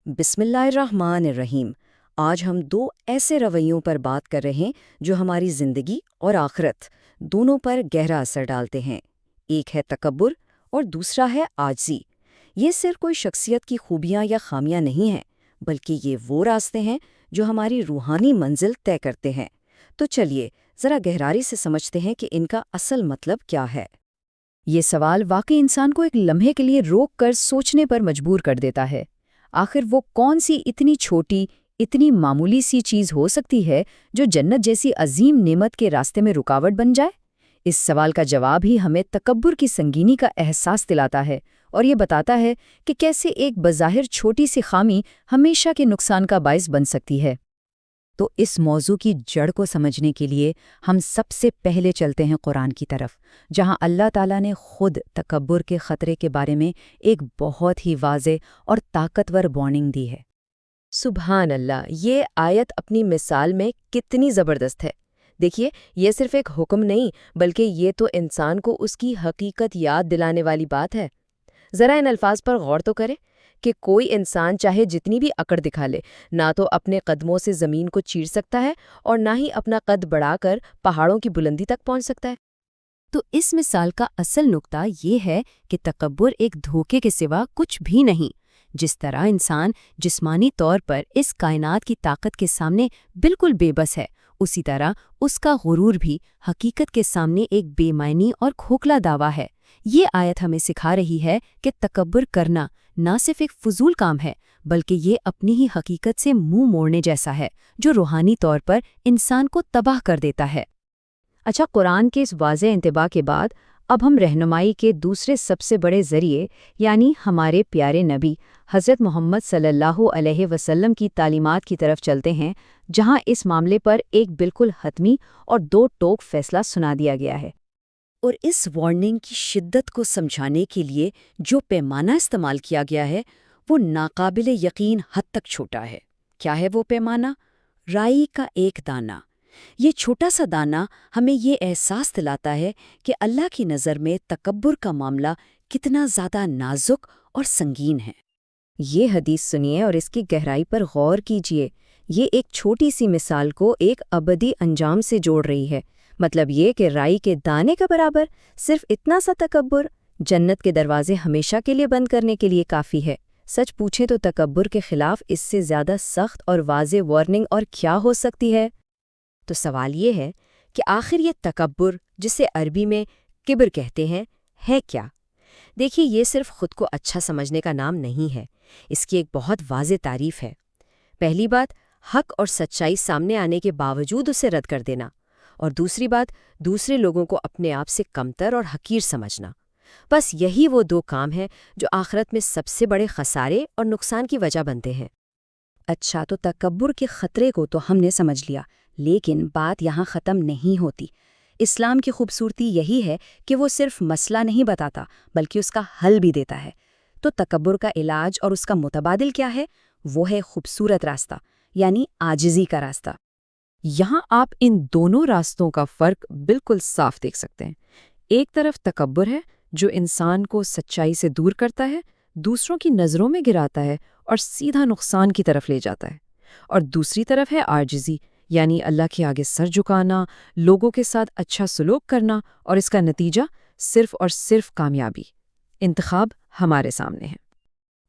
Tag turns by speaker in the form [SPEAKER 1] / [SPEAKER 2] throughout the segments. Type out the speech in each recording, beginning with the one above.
[SPEAKER 1] بسم اللہ الرحمن الرحیم۔ آج ہم دو ایسے رویوں پر بات کر رہے ہیں جو ہماری زندگی اور آخرت دونوں پر گہرا اثر ڈالتے ہیں۔ ایک ہے تکبر اور دوسرا ہے عاجزی۔ یہ صرف کوئی شخصیت کی خوبیاں یا خامیاں نہیں ہیں، بلکہ یہ وہ راستے ہیں جو ہماری روحانی منزل طے کرتے ہیں۔ تو چلیے ذرا گہرائی سے سمجھتے ہیں کہ ان کا اصل مطلب کیا ہے۔
[SPEAKER 2] یہ سوال واقعی انسان کو ایک لمحے کے لیے روک کر سوچنے پر مجبور کر دیتا ہے۔ آخر وہ کون سی اتنی چھوٹی، اتنی معمولی سی چیز ہو سکتی ہے جو جنت جیسی عظیم نعمت کے راستے میں رکاوٹ بن جائے؟ اس سوال کا جواب ہی ہمیں تکبر کی سنگینی کا احساس دلاتا ہے اور یہ بتاتا ہے کہ کیسے ایک بظاہر چھوٹی سی خامی ہمیشہ کے نقصان کا باعث بن سکتی ہے۔ تو اس موضوع کی جڑ کو سمجھنے کے لیے ہم سب سے پہلے چلتے ہیں قرآن کی طرف، جہاں اللہ تعالیٰ نے خود تکبر کے خطرے کے بارے میں ایک بہت ہی واضح اور طاقتور وارننگ دی ہے۔
[SPEAKER 3] سبحان اللہ، یہ آیت اپنی مثال میں کتنی زبردست ہے۔ دیکھیے، یہ صرف ایک حکم نہیں بلکہ یہ تو انسان کو اس کی حقیقت یاد دلانے والی بات ہے۔ ذرا ان الفاظ پر غور تو کریں کہ کوئی انسان چاہے جتنی بھی اکڑ دکھا لے، نہ تو اپنے قدموں سے زمین کو چیر سکتا ہے اور نہ ہی اپنا قد بڑھا کر پہاڑوں کی بلندی تک پہنچ سکتا ہے۔
[SPEAKER 2] تو اس مثال کا اصل نقطہ یہ ہے کہ تکبر ایک دھوکے کے سوا کچھ بھی نہیں۔ جس طرح انسان جسمانی طور پر اس کائنات کی طاقت کے سامنے بالکل بے بس ہے، اسی طرح اس کا غرور بھی حقیقت کے سامنے ایک بے معنی اور کھوکھلا دعویٰ ہے۔ یہ آیت ہمیں سکھا رہی ہے کہ تکبر کرنا نہ صرف ایک فضول کام ہے، بلکہ یہ اپنی ہی حقیقت سے منہ موڑنے جیسا ہے، جو روحانی طور پر انسان کو تباہ کر دیتا ہے۔ اچھا، قرآن کے اس واضح انتباہ کے بعد اب ہم رہنمائی کے دوسرے سب سے بڑے ذریعے یعنی ہمارے پیارے نبی حضرت محمد صلی اللہ علیہ وسلم کی تعلیمات کی طرف چلتے ہیں، جہاں اس معاملے پر ایک بالکل حتمی اور دو ٹوک فیصلہ سنا دیا گیا ہے۔
[SPEAKER 1] اور اس وارننگ کی شدت کو سمجھانے کے لیے جو پیمانہ استعمال کیا گیا ہے وہ ناقابل یقین حد تک چھوٹا ہے۔ کیا ہے وہ پیمانہ؟ رائی کا ایک دانہ۔ یہ چھوٹا سا دانہ ہمیں یہ احساس دلاتا ہے کہ اللہ کی نظر میں تکبر کا معاملہ کتنا زیادہ نازک اور سنگین ہے۔
[SPEAKER 2] یہ حدیث سنیے اور اس کی گہرائی پر غور کیجیے۔ یہ ایک چھوٹی سی مثال کو ایک ابدی انجام سے جوڑ رہی ہے۔ مطلب یہ کہ رائی کے دانے کا برابر صرف اتنا سا تکبر جنت کے دروازے ہمیشہ کے لیے بند کرنے کے لیے کافی ہے۔ سچ پوچھیں تو تکبر کے خلاف اس سے زیادہ سخت اور واضح وارننگ اور کیا ہو سکتی ہے؟
[SPEAKER 3] تو سوال یہ ہے کہ آخر یہ تکبر، جسے عربی میں کبر کہتے ہیں، ہے کیا؟ دیکھیے، یہ صرف خود کو اچھا سمجھنے کا نام نہیں ہے، اس کی ایک بہت واضح تعریف ہے۔ پہلی بات، حق اور سچائی سامنے آنے کے باوجود اسے رد کر دینا، اور دوسری بات، دوسرے لوگوں کو اپنے آپ سے کمتر اور حقیر سمجھنا۔ بس یہی وہ دو کام ہیں جو آخرت میں سب سے بڑے خسارے اور نقصان کی وجہ بنتے ہیں۔
[SPEAKER 1] اچھا، تو تکبر کے خطرے کو تو ہم نے سمجھ لیا، لیکن بات یہاں ختم نہیں ہوتی۔ اسلام کی خوبصورتی یہی ہے کہ وہ صرف مسئلہ نہیں بتاتا بلکہ اس کا حل بھی دیتا ہے۔ تو تکبر کا علاج اور اس کا متبادل کیا ہے؟ وہ ہے خوبصورت راستہ، یعنی عاجزی کا راستہ۔
[SPEAKER 4] یہاں آپ ان دونوں راستوں کا فرق بالکل صاف دیکھ سکتے ہیں۔ ایک طرف تکبر ہے جو انسان کو سچائی سے دور کرتا ہے، دوسروں کی نظروں میں گراتا ہے اور سیدھا نقصان کی طرف لے جاتا ہے، اور دوسری طرف ہے عاجزی، یعنی اللہ کے آگے سر جھکانا، لوگوں کے ساتھ اچھا سلوک کرنا، اور اس کا نتیجہ صرف اور صرف کامیابی۔ انتخاب ہمارے سامنے ہے۔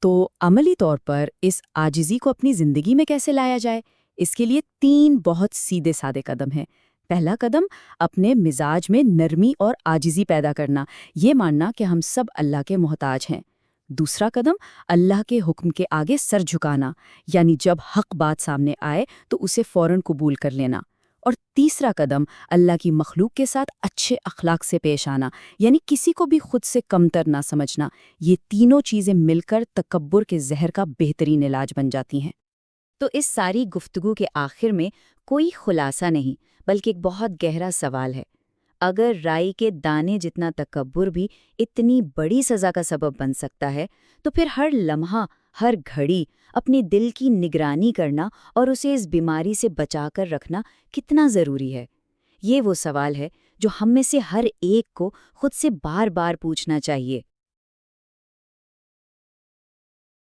[SPEAKER 2] تو عملی طور پر اس عاجزی کو اپنی زندگی میں کیسے لایا جائے؟ اس کے لیے 3 بہت سیدھے سادے قدم ہیں۔ پہلا قدم، اپنے مزاج میں نرمی اور عاجزی پیدا کرنا، یہ ماننا کہ ہم سب اللہ کے محتاج ہیں۔ دوسرا قدم، اللہ کے حکم کے آگے سر جھکانا، یعنی جب حق بات سامنے آئے تو اسے فوراً قبول کر لینا۔ اور تیسرا قدم، اللہ کی مخلوق کے ساتھ اچھے اخلاق سے پیش آنا، یعنی کسی کو بھی خود سے کمتر نہ سمجھنا۔ یہ تینوں چیزیں مل کر تکبر کے زہر کا بہترین علاج بن جاتی ہیں۔
[SPEAKER 1] تو اس ساری گفتگو کے آخر میں کوئی خلاصہ نہیں بلکہ ایک بہت گہرا سوال ہے۔ اگر رائی کے دانے جتنا تکبر بھی اتنی بڑی سزا کا سبب بن سکتا ہے، تو پھر ہر لمحہ، ہر گھڑی اپنے دل کی نگرانی کرنا اور اسے اس بیماری سے بچا کر رکھنا کتنا ضروری ہے؟ یہ وہ سوال ہے جو ہم میں سے ہر ایک کو خود سے بار بار پوچھنا چاہیے۔